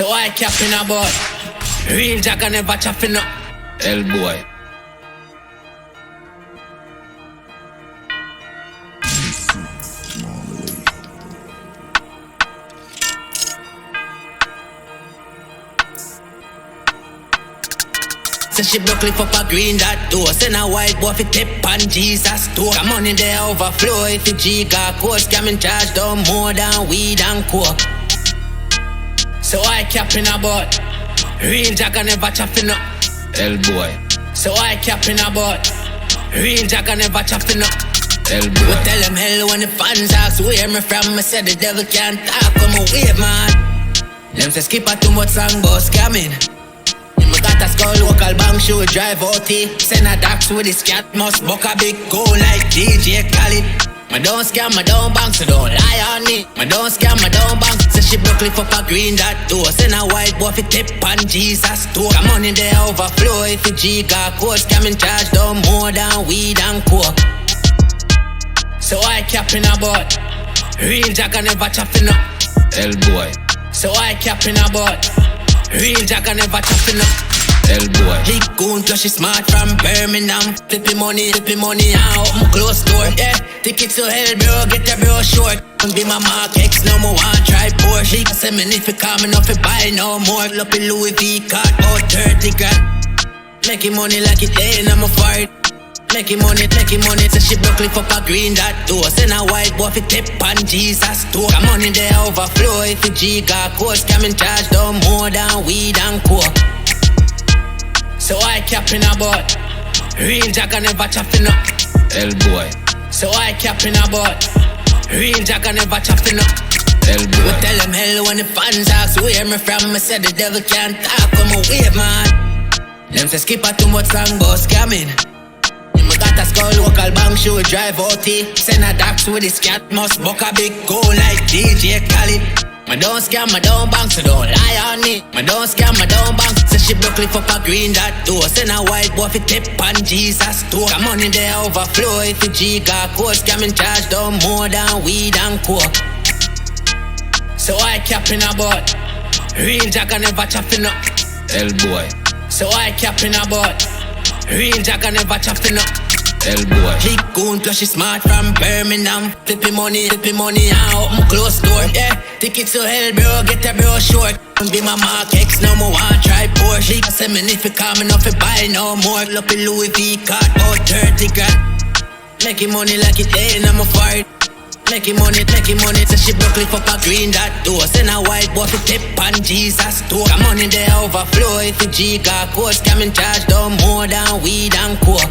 So I capping about real jack and never chopping up. Hell boy. So she broke lift up a green dot door. Send a white boy fi tip on Jesus store. Come money there overflow if the G got course. Scamming charge down more than weed and coke. So I capping about real jack and never chopping up. Hell boy. So I capping about real jack and never chopping up. Hell boy. We tell them hell when the fans ask where me from. I said the devil can't talk when me wave man. Them say Skippa too much song about scamming. Me got a skull local bank show drive out here. Send a docs with his cat must buck a big go like DJ Khaled. Me don't scam, me don't bank, so don't lie on me. Me don't scam, me don't bank. So she broke lift up a green dot door. Send a white boy fi tip on Jesus store. Come money there overflow if the G got code. Scamming charge down more than weed and coke. So I capping about real jack and never chopping up. Hell boy. So I capping about real jack and never chopping up. Hell boy. Big goon plus she smart from Birmingham. Flipping money out my close door. Yeah, tickets to hell bro, get your bro short. Be my Mark X, no more want try Porsche. She say me if you come enough to buy no more. Up in Louis V cart about 30 grand. Making money like it ain't I'm a fight. Making money, so she broke lift up a green dot door. Send a white boy fi tip on Jesus store. Come money there overflow if the G got code. Scamming charge down more than weed and coke. So I capping about real jack and never chopping up. Hell boy. So I capping about real jack and never chopping up. Hell boy. We tell them hell when the fans ask where me from. I said the devil can't talk when me wave man. Them say Skippa too much song about scamming. Me got a skull local bank show drive out here. Send a docs with his cat must buck a big go like DJ Khaled. Me don't scam, me don't bank, so don't lie on me. Me don't scam, me don't bank. So she broke lift up a green dot door. Send a white boy fi tip on Jesus store. Come money there overflow if the G got code. Scamming charge down more than weed and coke. So I capping about real jack and never chopping up. Hell boy. So I capping about real jack and never chopping up. Hell boy. Big goon plus she smart from Birmingham. Flipping money out my close door. Yeah, tickets to hell bro, get your bro short. Be my Mark X, no more want try Porsche. She say me if you come enough to buy no more. Up in Louis V cart about 30 grand. Making money like it ain't I'm a fight. Making money, so she broke lift up a green dot door. Send a white boy fi tip on Jesus store. Come money there overflow if the G got code. Scamming charge down more than weed and coke.